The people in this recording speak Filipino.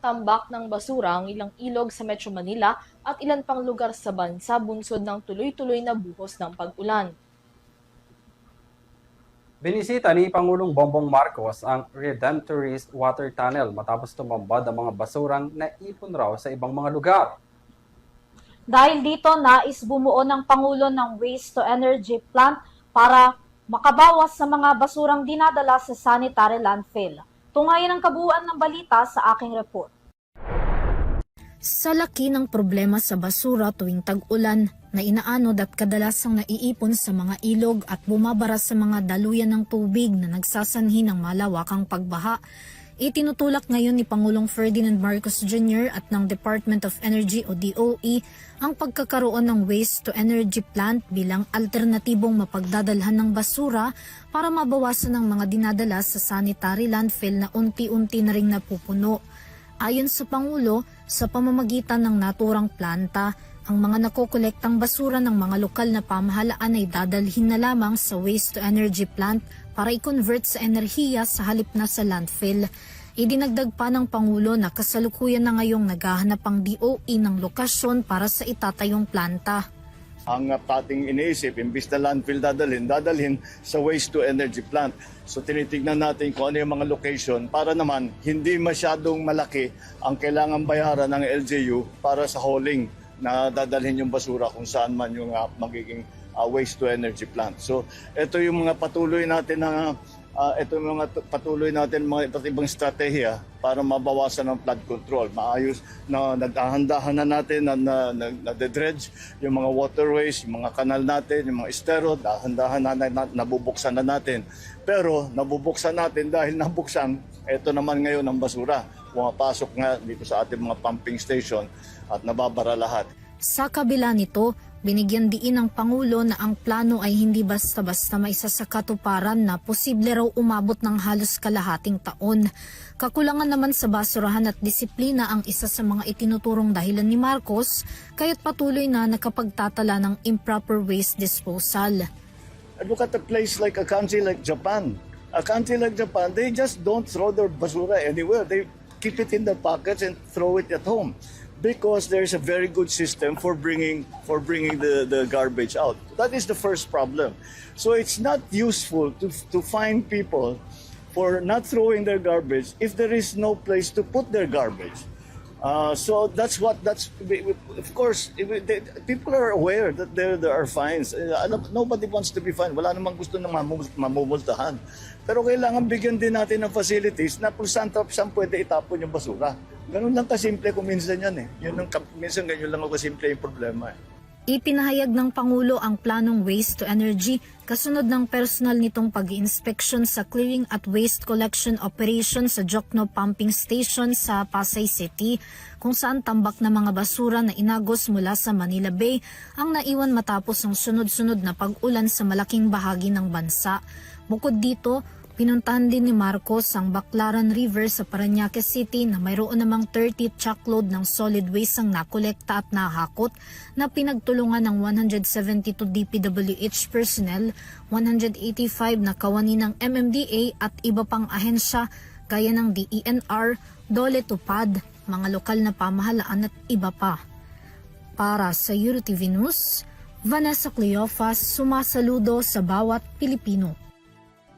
tambak ng basura ang ilang ilog sa Metro Manila at ilan pang lugar sa bansa bunsod ng tuloy-tuloy na buhos ng pag-ulan. Binisita ni Pangulong Bongbong Marcos ang Redemptorist Water Tunnel matapos tumambad ang mga basurang naipon raw sa ibang mga lugar. Dahil dito, nais bumuo ng Pangulo ng Waste-to-Energy Plant para makabawas sa mga basurang dinadala sa sanitary landfill. Tungayan ang kabuuan ng balita sa aking report. Sa laki ng problema sa basura tuwing tag-ulan na inaanod at kadalasang naiipon sa mga ilog at bumabara sa mga daluyan ng tubig na nagsasanhi ng malawakang pagbaha, itinutulak ngayon ni Pangulong Ferdinand Marcos Jr. at ng Department of Energy o DOE ang pagkakaroon ng waste-to-energy plant bilang alternatibong mapagdadalhan ng basura para mabawasan ang mga dinadala sa sanitary landfill na unti-unti na ring napupuno. Ayon sa Pangulo, sa pamamagitan ng naturang planta, ang mga nakokolektang basura ng mga lokal na pamahalaan ay dadalhin na lamang sa waste-to-energy plant para i-convert sa enerhiya sa halip na sa landfill. Idinagdag pa ng Pangulo na kasalukuyan na ngayong naghahanap ang DOE ng lokasyon para sa itatayong planta. Ang ating iniisip, imbis na landfill dadalhin sa waste-to-energy plant. So tinitignan natin kung ano yung mga location para naman hindi masyadong malaki ang kailangan bayaran ng LGU para sa hauling na dadalhin yung basura kung saan man yung magiging waste-to-energy plant. So ito yung mga patuloy natin na mga iba't ibang strategiya para mabawasan ang flood control. Maayos na naghahandahan na natin na nade-dredge yung mga waterways, yung mga kanal natin, yung mga estero, dahan-dahan na nabubuksan na natin. Pero nabubuksan natin dahil nabuksan, ito naman ngayon ang basura. Pumapasok nga dito sa ating mga pumping station at nababara lahat. Sa kabila nito, binigyan diin ng Pangulo na ang plano ay hindi basta-basta maisa sa katuparan na posible raw umabot ng halos kalahating taon. Kakulangan naman sa basurahan at disiplina ang isa sa mga itinuturong dahilan ni Marcos, kaya't patuloy na nakapagtatala ng improper waste disposal. Look at a place like a country like Japan. A country like Japan, they just don't throw their basura anywhere. They keep it in their pockets and throw it at home. Because there's a very good system for bringing the garbage out. That is the first problem. So it's not useful to fine people for not throwing their garbage if there is no place to put their garbage. So of course, people are aware that there are fines. Nobody wants to be fined. Wala namang gusto na mamumultahan. Pero kailangan bigyan din natin ng facilities na kung saan pwede itapon yung basura. Ganun lang kasimple kung minsan yan eh. Minsan ganyan lang kasimple yung problema eh. Ipinahayag ng Pangulo ang planong waste to energy kasunod ng personal nitong pag-iinspeksyon sa clearing at waste collection operation sa Jokno Pumping Station sa Pasay City, kung saan tambak na mga basura na inagos mula sa Manila Bay ang naiwan matapos ang sunod-sunod na pag-ulan sa malaking bahagi ng bansa. Bukod dito, pinuntahan din ni Marcos ang Baclaran River sa Parañaque City na mayroon namang 30 truckload ng solid waste ang nakolekta at nahakot na pinagtulungan ng 172 DPWH personnel, 185 na kawani ng MMDA at iba pang ahensya gaya ng DENR, Dole Tupad, mga lokal na pamahalaan at iba pa. Para sa EuroTV News, Vanessa Cleofas, sumasaludo sa bawat Pilipino.